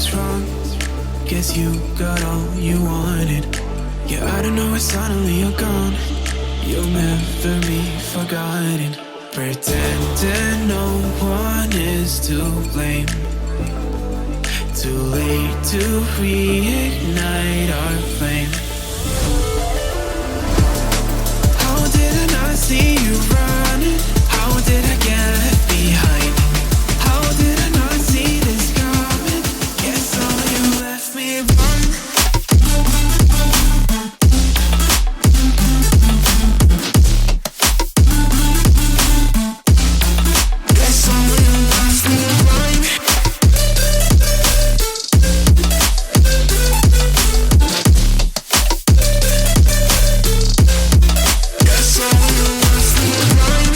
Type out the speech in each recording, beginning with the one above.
what's wrong. Guess you got all you wanted. Yeah, I don't know why suddenly you're gone. You'll never be forgotten. Pretending no one is to blame. Too late to reignite our flame. How did I not see you running? How did I get left behind? How did I not see this coming? Guess all you left me run. Guess all you left me run. Guess all you left me run.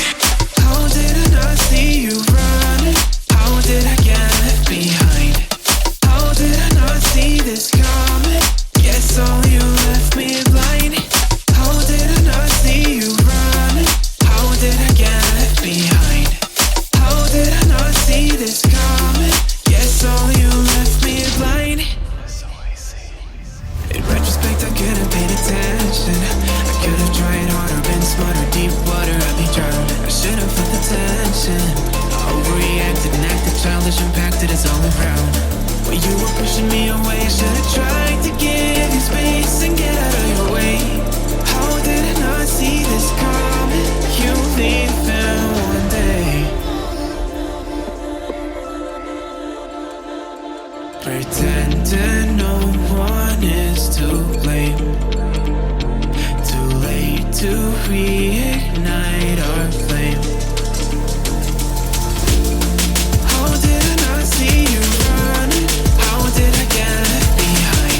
How did I not see you running? How did I get left behind? How did I not see this coming? Guess all you left me blind. How did I not see you running? How did I get left behind? How did I not see this coming? Guess all you left me blind. In retrospect, I could have paid attention. I could have tried harder, been smarter, deep water, I'd be drowned. I should have felt the tension. I overreacted and acted childish, impacted us all around. When you were pushing me away, I should have tried to give you space and get out of your way. How did I not see this coming? You leaving one day. Pretending no one is to blame. Too late to reignite our flame. How did I not see you running? How did I get left behind?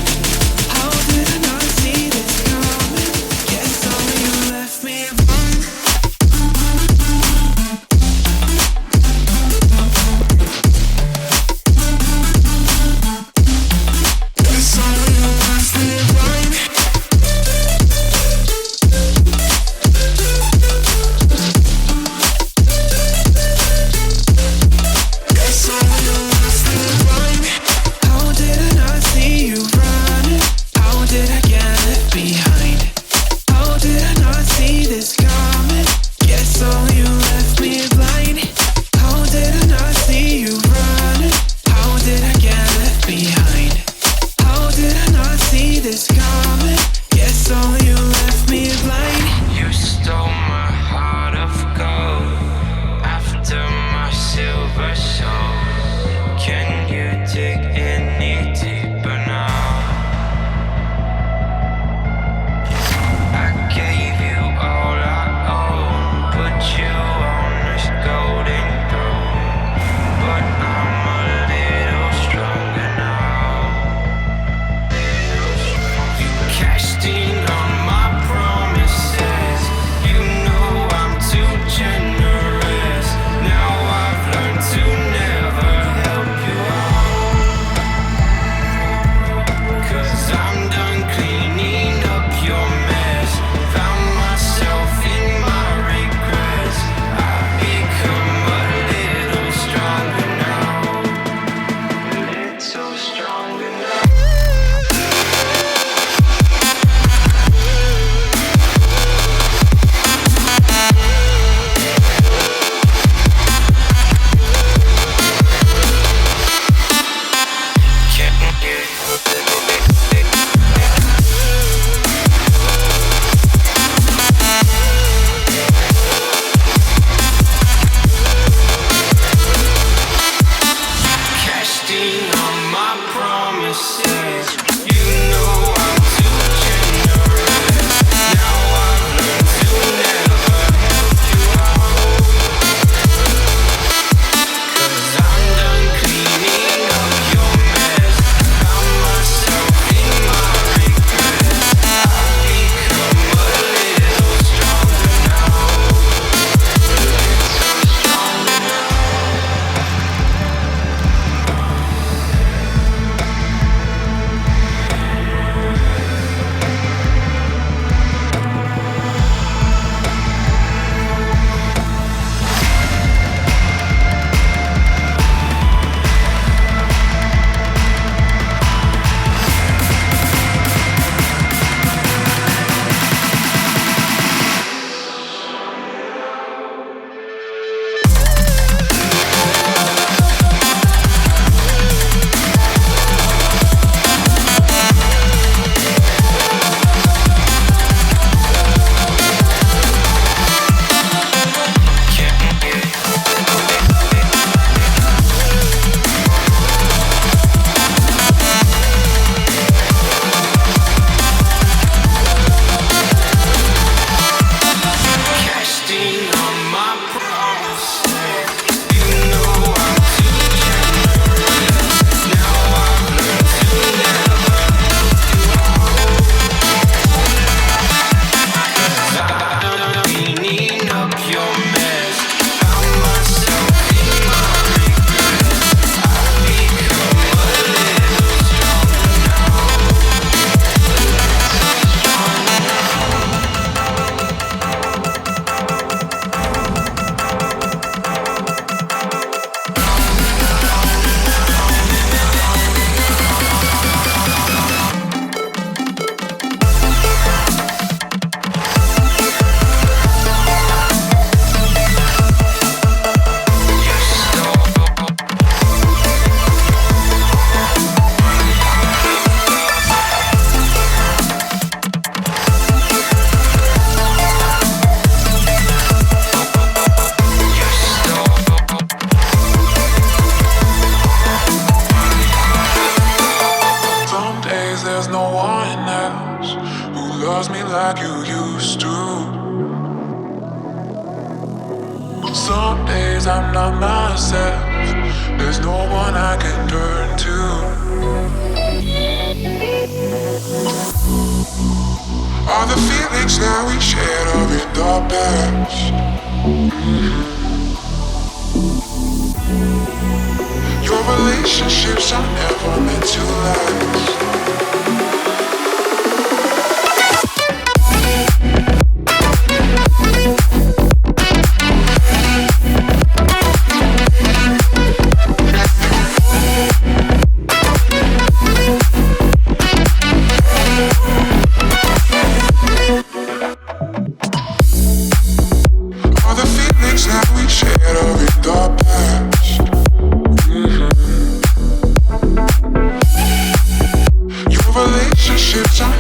no one else who loves me like you used to. Some days I'm not myself. There's no one I can turn to. All the feelings that we shared are in the past. Your relationships are never meant to last. All the feelings that we shared are in the past. Your relationships are